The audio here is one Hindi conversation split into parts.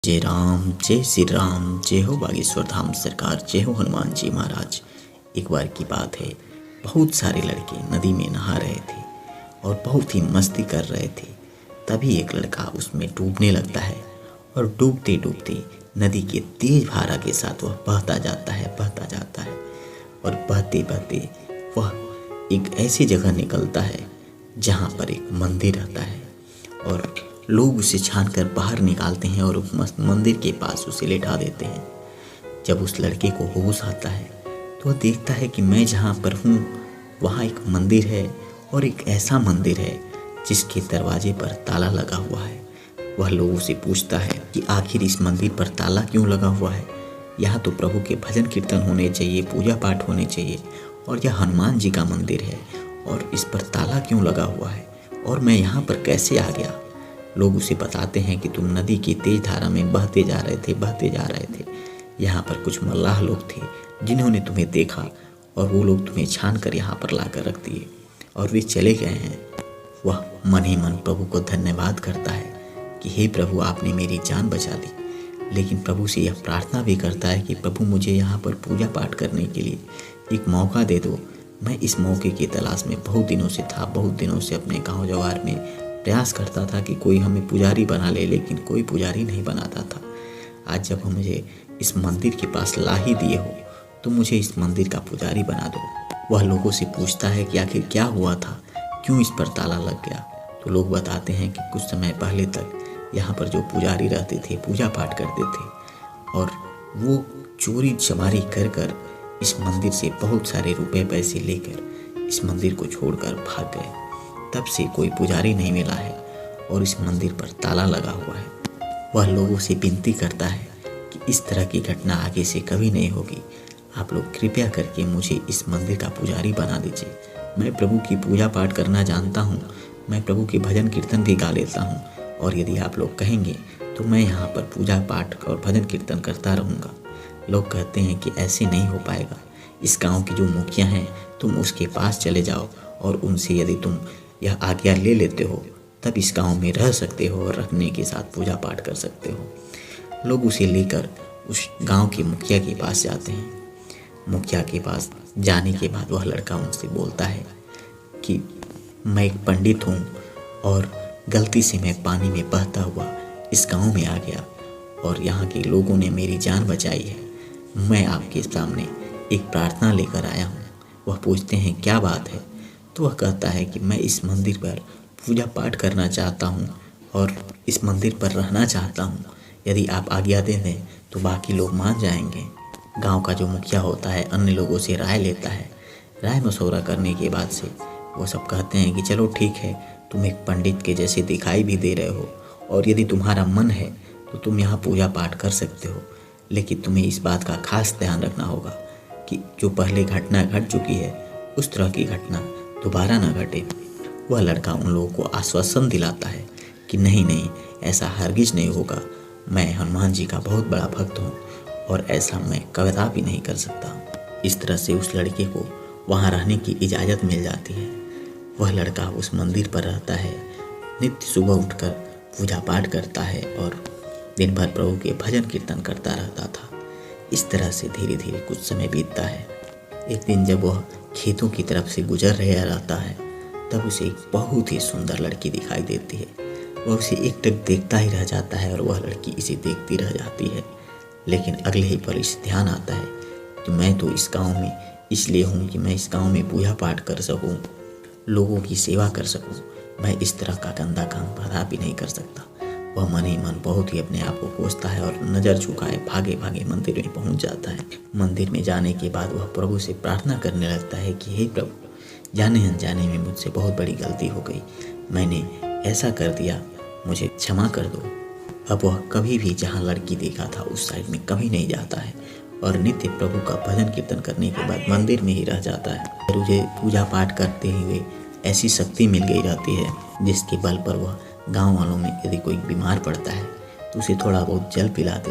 जय श्री राम, जय हो बागेश्वर धाम सरकार, जय हो हनुमान जी महाराज। एक बार की बात है, बहुत सारे लड़के नदी में नहा रहे थे और बहुत ही मस्ती कर रहे थे। तभी एक लड़का उसमें डूबने लगता है और डूबते डूबते नदी के तेज धारा के साथ वह बहता जाता है और बहते बहते वह एक ऐसी जगह निकलता है जहाँ पर एक मंदिर रहता है और लोग उसे छानकर बाहर निकालते हैं और उस मंदिर के पास उसे लेटा देते हैं। जब उस लड़के को होश आता है तो वह देखता है कि मैं जहाँ पर हूँ वहाँ एक मंदिर है और एक ऐसा मंदिर है जिसके दरवाजे पर ताला लगा हुआ है। वह लोगों से पूछता है कि आखिर इस मंदिर पर ताला क्यों लगा हुआ है। यहाँ तो प्रभु के भजन कीर्तन होने चाहिए, पूजा पाठ होने चाहिए और यह हनुमान जी का मंदिर है और इस पर ताला क्यों लगा हुआ है और मैं यहाँ पर कैसे आ गया। लोग उसे बताते हैं कि तुम नदी की तेज धारा में बहते जा रहे थे। यहाँ पर कुछ मल्लाह लोग थे जिन्होंने तुम्हें देखा और वो लोग तुम्हें छान कर यहाँ पर लाकर रख दिए और वे चले गए हैं। वह मन ही मन प्रभु को धन्यवाद करता है कि हे प्रभु, आपने मेरी जान बचा दी। लेकिन प्रभु से यह प्रार्थना भी करता है कि प्रभु, मुझे यहाँ पर पूजा पाठ करने के लिए एक मौका दे दो। मैं इस मौके की तलाश में बहुत दिनों से था। बहुत दिनों से अपने गाँव जवार में प्रयास करता था कि कोई हमें पुजारी बना ले, लेकिन कोई पुजारी नहीं बनाता था। आज जब हम मुझे इस मंदिर के पास ला ही दिए हो तो मुझे इस मंदिर का पुजारी बना दो। वह लोगों से पूछता है कि आखिर क्या हुआ था, क्यों इस पर ताला लग गया। तो लोग बताते हैं कि कुछ समय पहले तक यहाँ पर जो पुजारी रहते थे पूजा पाठ करते थे और वो चोरी चमारी कर कर इस मंदिर से बहुत सारे रुपए पैसे लेकर इस मंदिर को छोड़कर भाग गए। तब से कोई पुजारी नहीं मिला है और इस मंदिर पर ताला लगा हुआ है। वह लोगों से विनती करता है कि इस तरह की घटना आगे से कभी नहीं होगी। आप लोग कृपया करके मुझे इस मंदिर का पुजारी बना दीजिए। मैं प्रभु की पूजा पाठ करना जानता हूँ, मैं प्रभु के भजन कीर्तन भी गा लेता हूँ और यदि आप लोग कहेंगे तो मैं यहाँ पर पूजा पाठ और भजन कीर्तन करता रहूँगा। लोग कहते हैं कि ऐसे नहीं हो पाएगा। इस गाँव की जो मुखिया हैं तुम उसके पास चले जाओ और उनसे यदि तुम यह आज्ञा ले लेते हो तब इस गांव में रह सकते हो और रखने के साथ पूजा पाठ कर सकते हो। लोग उसे लेकर उस गांव के मुखिया के पास जाते हैं। मुखिया के पास जाने के बाद वह लड़का उनसे बोलता है कि मैं एक पंडित हूँ और गलती से मैं पानी में बहता हुआ इस गांव में आ गया और यहाँ के लोगों ने मेरी जान बचाई है। मैं आपके सामने एक प्रार्थना लेकर आया हूँ। वह पूछते हैं क्या बात है। तो वह कहता है कि मैं इस मंदिर पर पूजा पाठ करना चाहता हूँ और इस मंदिर पर रहना चाहता हूँ। यदि आप आज्ञा दे दें तो बाकी लोग मान जाएंगे। गांव का जो मुखिया होता है अन्य लोगों से राय लेता है। राय मशवरा करने के बाद से वो सब कहते हैं कि चलो ठीक है, तुम एक पंडित के जैसे दिखाई भी दे रहे हो और यदि तुम्हारा मन है तो तुम यहाँ पूजा पाठ कर सकते हो, लेकिन तुम्हें इस बात का खास ध्यान रखना होगा कि जो पहले घटना घट चुकी है उस तरह की घटना दोबारा ना घटे। वह लड़का उन लोगों को आश्वासन दिलाता है कि नहीं, ऐसा हरगिज नहीं होगा। मैं हनुमान जी का बहुत बड़ा भक्त हूँ और ऐसा मैं कदापि नहीं कर सकता। इस तरह से उस लड़के को वहाँ रहने की इजाज़त मिल जाती है। वह लड़का उस मंदिर पर रहता है, नित्य सुबह उठकर पूजा पाठ करता है और दिन भर प्रभु के भजन कीर्तन करता रहता था। इस तरह से धीरे धीरे कुछ समय बीतता है। एक दिन जब वह खेतों की तरफ से गुजर रहा रहता है तब उसे एक बहुत ही सुंदर लड़की दिखाई देती है। वह उसे एकटक देखता ही रह जाता है और वह लड़की इसे देखती रह जाती है। लेकिन अगले ही पल इसे ध्यान आता है कि मैं तो इस गांव में इसलिए हूँ कि मैं इस गांव में पूजा पाठ कर सकूँ, लोगों की सेवा कर सकूँ। मैं इस तरह का गंदा काम कदापि नहीं कर सकता। वह मन ही मन बहुत ही अपने आप को कोसता है और नज़र झुकाए भागे भागे मंदिर में पहुंच जाता है। मंदिर में जाने के बाद वह प्रभु से प्रार्थना करने लगता है कि हे प्रभु, जाने अनजाने में मुझसे बहुत बड़ी गलती हो गई। मैंने ऐसा कर दिया, मुझे क्षमा कर दो। अब वह कभी भी जहाँ लड़की देखा था उस साइड में कभी नहीं जाता है और नित्य प्रभु का भजन कीर्तन करने के बाद मंदिर में ही रह जाता है। और मुझे पूजा पाठ करते हुए ऐसी शक्ति मिल गई रहती है जिसके बल पर वह गांव वालों में यदि कोई बीमार पड़ता है तो उसे थोड़ा बहुत जल पिला दे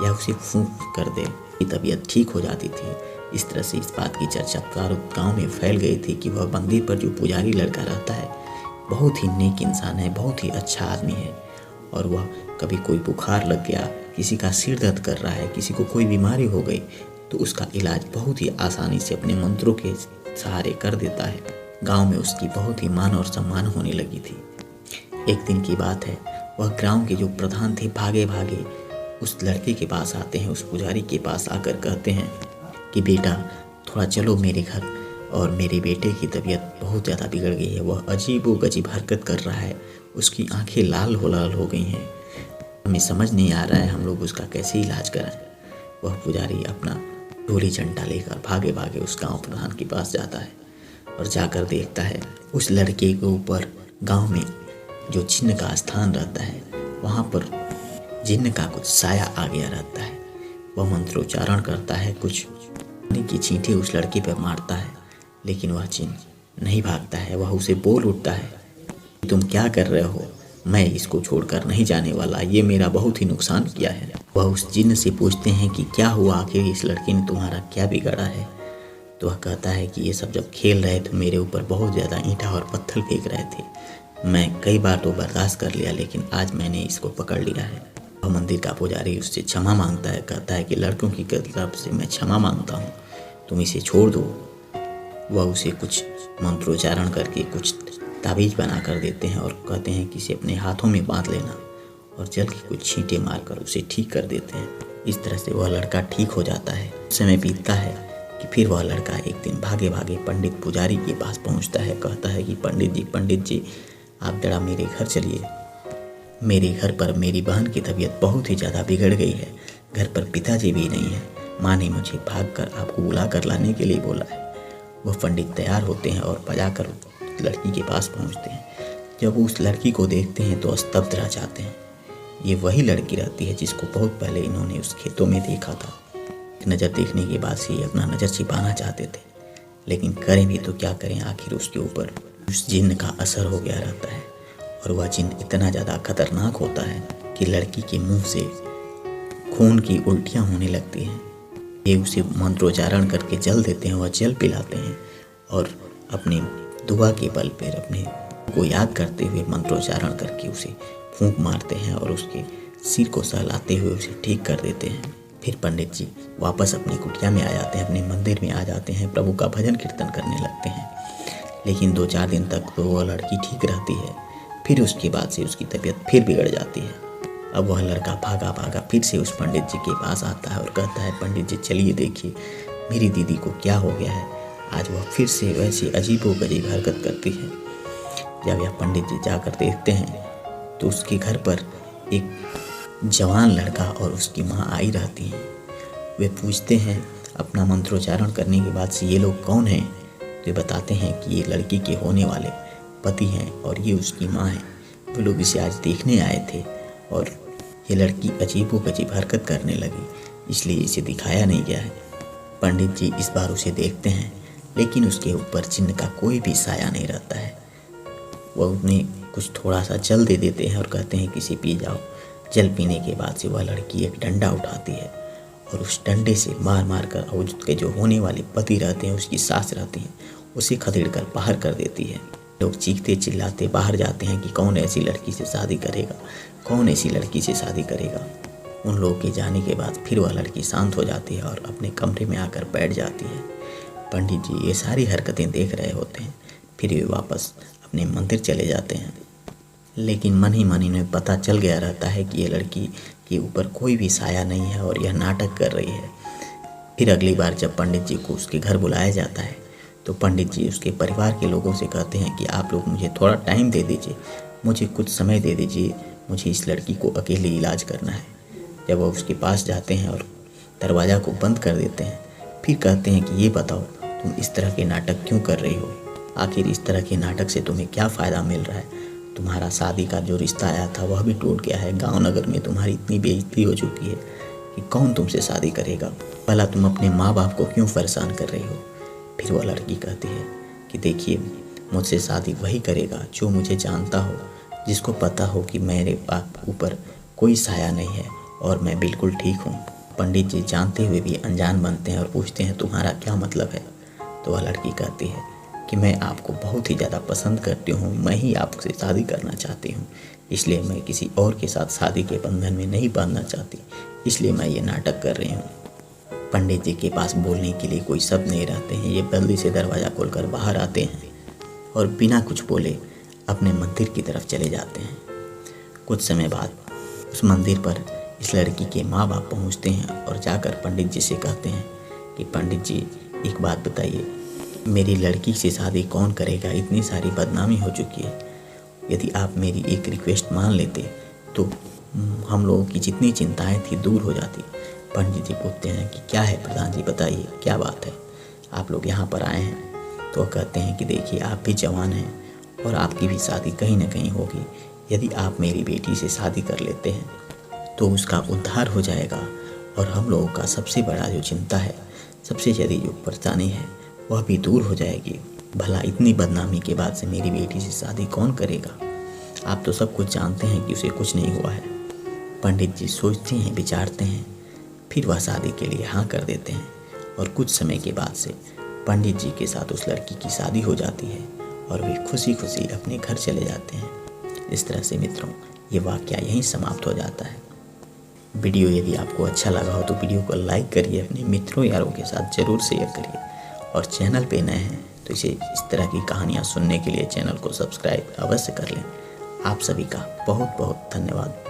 या उसे फूंक कर दे कि तबीयत ठीक हो जाती थी। इस तरह से इस बात की चर्चा चारों गांव में फैल गई थी कि वह मंदिर पर जो पुजारी लड़का रहता है बहुत ही नेक इंसान है, बहुत ही अच्छा आदमी है और वह कभी कोई बुखार लग गया, किसी का सिर दर्द कर रहा है, किसी को कोई बीमारी हो गई तो उसका इलाज बहुत ही आसानी से अपने मंत्रों के सहारे कर देता है। गांव में उसकी बहुत ही मान और सम्मान होने लगी थी। एक दिन की बात है, वह गांव के जो प्रधान थे भागे भागे उस लड़के के पास आते हैं, उस पुजारी के पास आकर कहते हैं कि बेटा थोड़ा चलो मेरे घर, और मेरे बेटे की तबीयत बहुत ज़्यादा बिगड़ गई है, वह अजीबोगरीब हरकत कर रहा है, उसकी आंखें लाल हो गई हैं, हमें समझ नहीं आ रहा है हम लोग उसका कैसे इलाज कराएं। वह पुजारी अपना ढोली चंटा लेकर भागे भागे उस गांव प्रधान के पास जाता है और जाकर देखता है उस लड़के के ऊपर गांव में जो जिन्न का स्थान रहता है वहाँ पर जिन्न का कुछ साया आ गया रहता है। वह मंत्रोच्चारण करता है, कुछ पानी की छींटे उस लड़के पर मारता है, लेकिन वह जिन्न नहीं भागता है। वह उसे बोल उठता है, तुम क्या कर रहे हो, मैं इसको छोड़कर नहीं जाने वाला, ये मेरा बहुत ही नुकसान किया है। वह उस जिन्न से पूछते हैं कि क्या हुआ, आखिर इस लड़के ने तुम्हारा क्या बिगाड़ा है। तो वह कहता है कि ये सब जब खेल रहे थे मेरे ऊपर बहुत ज़्यादा ईंटा और पत्थर फेंक रहे थे, मैं कई बार तो बर्दाश्त कर लिया, लेकिन आज मैंने इसको पकड़ लिया है। वह मंदिर का पुजारी उससे क्षमा मांगता है, कहता है कि लड़कों की तरफ से मैं क्षमा मांगता हूँ, तुम इसे छोड़ दो। वह उसे कुछ मंत्रोच्चारण करके कुछ ताबीज बना कर देते हैं और कहते हैं कि इसे अपने हाथों में बांध लेना, और जल की कुछ छींटे मारकर उसे ठीक कर देते हैं। इस तरह से वह लड़का ठीक हो जाता है। समय बीतता है कि फिर वह लड़का एक दिन भागे भागे पंडित पुजारी के पास पहुंचता है, कहता है कि पंडित जी आप जरा मेरे घर चलिए, मेरे घर पर मेरी बहन की तबीयत बहुत ही ज़्यादा बिगड़ गई है, घर पर पिताजी भी नहीं है, माँ ने मुझे भागकर आपको बुला कर लाने के लिए बोला है। वह पंडित तैयार होते हैं और बजाकर लड़की के पास पहुंचते हैं। जब वो उस लड़की को देखते हैं तो स्तब्ध रह जाते हैं। ये वही लड़की रहती है जिसको बहुत पहले इन्होंने उस खेतों में देखा था। नज़र देखने के बाद से ये अपना नज़र छिपाना चाहते थे, लेकिन करें भी तो क्या करें, आखिर उसके ऊपर उस जिन्न का असर हो गया रहता है, और वह जिन्न इतना ज़्यादा खतरनाक होता है कि लड़की के मुंह से खून की उल्टियाँ होने लगती हैं। ये उसे मंत्रोच्चारण करके जल देते हैं, वह जल पिलाते हैं और अपने दुआ के बल पर अपने को याद करते हुए मंत्रोच्चारण करके उसे फूंक मारते हैं और उसके सिर को सहलाते हुए उसे ठीक कर देते हैं। फिर पंडित जी वापस अपनी कुटिया में आ जाते हैं, अपने मंदिर में आ जाते हैं, प्रभु का भजन कीर्तन करने लगते हैं। लेकिन 2-4 दिन तक तो वह लड़की ठीक रहती है, फिर उसके बाद से उसकी तबीयत फिर बिगड़ जाती है। अब वह लड़का भागा भागा फिर से उस पंडित जी के पास आता है और कहता है, पंडित जी चलिए देखिए मेरी दीदी को क्या हो गया है, आज वह फिर से वैसी अजीबोगरीब हरकत करती है। जब यह पंडित जी जाकर देखते हैं तो उसके घर पर एक जवान लड़का और उसकी माँ आई रहती हैं। वे पूछते हैं अपना मंत्रोच्चारण करने के बाद से, ये लोग कौन हैं? तो बताते हैं कि ये लड़की के होने वाले पति हैं और ये उसकी माँ है। वो लोग इसे आज देखने आए थे और ये लड़की अजीबोगरीब हरकत करने लगी, इसलिए इसे दिखाया नहीं गया है। पंडित जी इस बार उसे देखते हैं, लेकिन उसके ऊपर जिन्न का कोई भी साया नहीं रहता है। वह उन्हें कुछ थोड़ा सा जल दे देते हैं और कहते हैं कि इसे पी जाओ। जल पीने के बाद से वह लड़की एक डंडा उठाती है और उस डंडे से मार मार कर और उसके जो होने वाले पति रहते हैं, उसकी सास रहती हैं, उसे खदेड़ कर बाहर कर देती है। लोग चीखते चिल्लाते बाहर जाते हैं कि कौन ऐसी लड़की से शादी करेगा, कौन ऐसी लड़की से शादी करेगा। उन लोगों के जाने के बाद फिर वह लड़की शांत हो जाती है और अपने कमरे में आकर बैठ जाती है। पंडित जी ये सारी हरकतें देख रहे होते हैं, फिर वे वापस अपने मंदिर चले जाते हैं। लेकिन मन ही मन इन्हें पता चल गया रहता है कि ये लड़की के ऊपर कोई भी साया नहीं है और यह नाटक कर रही है। फिर अगली बार जब पंडित जी को उसके घर बुलाया जाता है तो पंडित जी उसके परिवार के लोगों से कहते हैं कि आप लोग मुझे थोड़ा टाइम दे दीजिए, मुझे कुछ समय दे दीजिए, मुझे इस लड़की को अकेले इलाज करना है। जब वह उसके पास जाते हैं और दरवाज़ा को बंद कर देते हैं, फिर कहते हैं कि ये बताओ तुम इस तरह के नाटक क्यों कर रही हो, आखिर इस तरह के नाटक से तुम्हें क्या फ़ायदा मिल रहा है। तुम्हारा शादी का जो रिश्ता आया था वह भी टूट गया है, गांव नगर में तुम्हारी इतनी बेइज्जती हो चुकी है कि कौन तुमसे शादी करेगा। भला तुम अपने माँ बाप को क्यों परेशान कर रही हो। फिर वह लड़की कहती है कि देखिए मुझसे शादी वही करेगा जो मुझे जानता हो, जिसको पता हो कि मेरे ऊपर कोई साया नहीं है और मैं बिल्कुल ठीक हूँ। पंडित जी जानते हुए भी अनजान बनते हैं और पूछते हैं तुम्हारा क्या मतलब है। तो वह लड़की कहती है कि मैं आपको बहुत ही ज़्यादा पसंद करती हूँ, मैं ही आपसे शादी करना चाहती हूँ, इसलिए मैं किसी और के साथ शादी के बंधन में नहीं बांधना चाहती, इसलिए मैं ये नाटक कर रही हूँ। पंडित जी के पास बोलने के लिए कोई शब्द नहीं रहते हैं। ये जल्दी से दरवाज़ा खोलकर बाहर आते हैं और बिना कुछ बोले अपने मंदिर की तरफ चले जाते हैं। कुछ समय बाद उस मंदिर पर इस लड़की के माँ बाप पहुँचते हैं और जाकर पंडित जी से कहते हैं कि पंडित जी एक बात बताइए, मेरी लड़की से शादी कौन करेगा? इतनी सारी बदनामी हो चुकी है। यदि आप मेरी एक रिक्वेस्ट मान लेते तो हम लोगों की जितनी चिंताएं थी दूर हो जाती। पंडित जी पूछते हैं कि क्या है प्रधान जी, बताइए क्या बात है, आप लोग यहाँ पर आए हैं? तो कहते हैं कि देखिए आप भी जवान हैं और आपकी भी शादी कहीं ना कहीं होगी। यदि आप मेरी बेटी से शादी कर लेते हैं तो उसका उद्धार हो जाएगा और हम लोगों का सबसे बड़ा जो चिंता है, सबसे ज़्यादा जो परेशानी है वह भी दूर हो जाएगी। भला इतनी बदनामी के बाद से मेरी बेटी से शादी कौन करेगा? आप तो सब कुछ जानते हैं कि उसे कुछ नहीं हुआ है। पंडित जी सोचते हैं, विचारते हैं, फिर वह शादी के लिए हाँ कर देते हैं और कुछ समय के बाद से पंडित जी के साथ उस लड़की की शादी हो जाती है और वे खुशी खुशी अपने घर चले जाते हैं। इस तरह से मित्रों ये वाकया यहीं समाप्त हो जाता है। वीडियो यदि आपको अच्छा लगा हो तो वीडियो को लाइक करिए, अपने मित्रों यारों के साथ ज़रूर शेयर करिए और चैनल पे नए हैं तो इस तरह की कहानियाँ सुनने के लिए चैनल को सब्सक्राइब अवश्य कर लें। आप सभी का बहुत बहुत धन्यवाद।